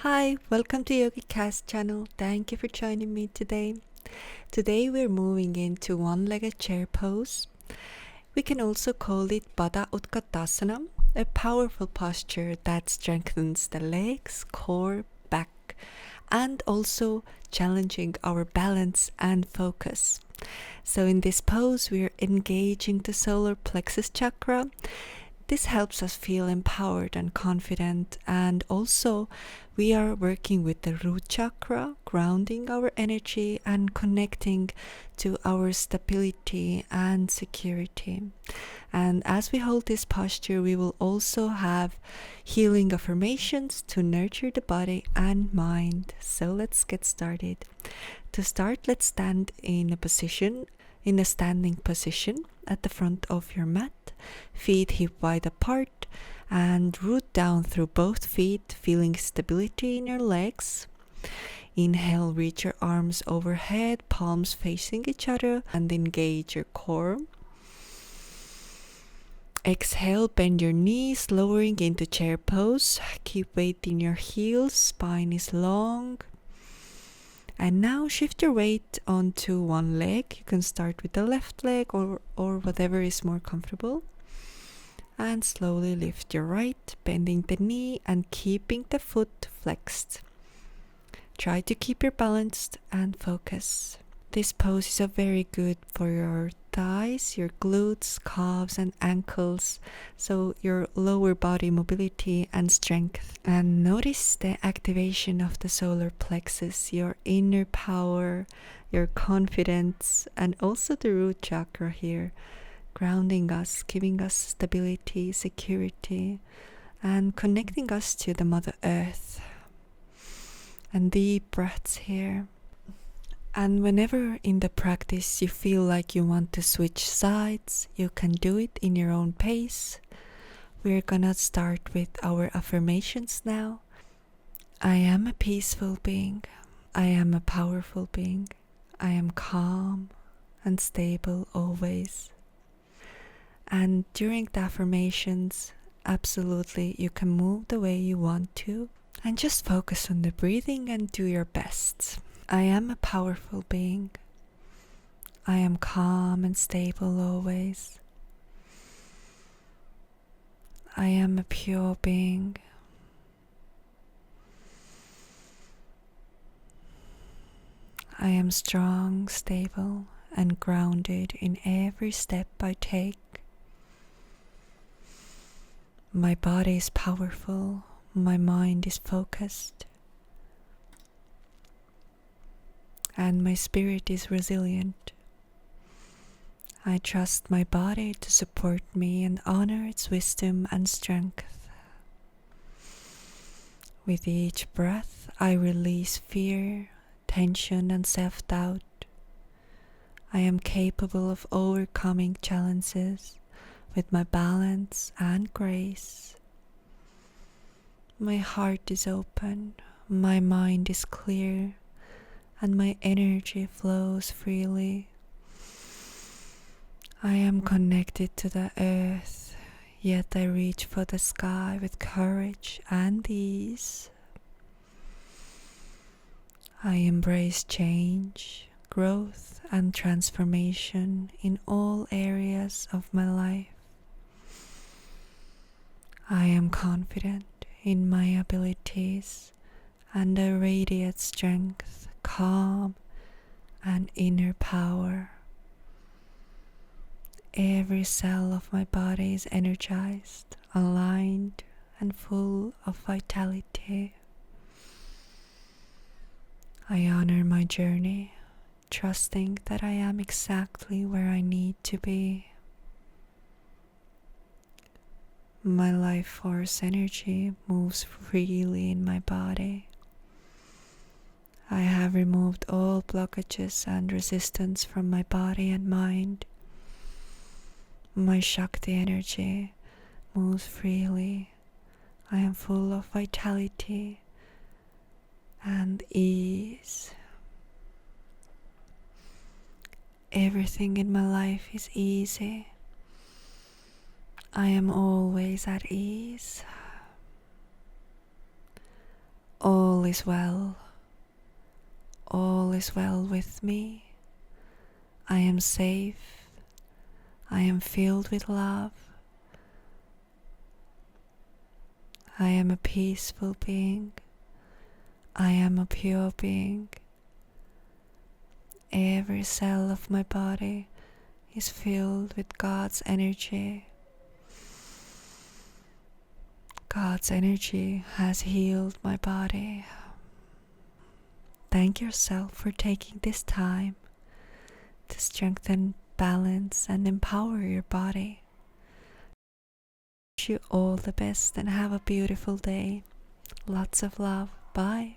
Hi, welcome to Yogicas channel. Thank you for joining me today. Today we're moving into one-legged chair pose. We can also call it Bada Utkatasana, a powerful posture that strengthens the legs, core, back, and also challenging our balance and focus. So in this pose, we're engaging the Solar Plexus Chakra. This helps us feel empowered and confident, and also we are working with the Root Chakra, grounding our energy and connecting to our stability and security. And as we hold this posture, we will also have healing affirmations to nurture the body and mind. So let's get started. To start, let's stand in a standing position at the front of your mat, feet hip wide apart, and root down through both feet, feeling stability in your legs. Inhale, reach your arms overhead, palms facing each other, and engage your core. Exhale, bend your knees, lowering into chair pose. Keep weight in your heels, spine is long. And now shift your weight onto one leg. You can start with the left leg or whatever is more comfortable. And slowly lift your right, bending the knee and keeping the foot flexed. Try to keep your balanced and focus. This pose is very good for your thighs, your glutes, calves and ankles, so your lower body mobility and strength. And notice the activation of the solar plexus, your inner power, your confidence, and also the root chakra here, grounding us, giving us stability, security, and connecting us to the Mother Earth. And deep breaths here. And whenever in the practice you feel like you want to switch sides, you can do it in your own pace. We're gonna start with our affirmations now. I am a peaceful being. I am a powerful being. I am calm and stable always. And during the affirmations, absolutely you can move the way you want to and just focus on the breathing and do your best. I am a powerful being. I am calm and stable always. I am a pure being. I am strong, stable, and grounded in every step I take. My body is powerful. My mind is focused. And my spirit is resilient. I trust my body to support me and honor its wisdom and strength. With each breath, I release fear, tension, and self-doubt. I am capable of overcoming challenges with my balance and grace. My heart is open, my mind is clear, and my energy flows freely. I am connected to the earth, yet I reach for the sky with courage and ease. I embrace change, growth, and transformation in all areas of my life. I am confident in my abilities and I radiate strength, calm, and inner power. Every cell of my body is energized, aligned, and full of vitality. I honor my journey, trusting that I am exactly where I need to be. My life force energy moves freely in my body. I have removed all blockages and resistance from my body and mind. My Shakti energy moves freely. I am full of vitality and ease. Everything in my life is easy. I am always at ease. All is well. All is well with me. I am safe. I am filled with love. I am a peaceful being. I am a pure being. Every cell of my body is filled with God's energy. God's energy has healed my body. Thank yourself for taking this time to strengthen, balance, and empower your body. Wish you all the best and have a beautiful day. Lots of love. Bye.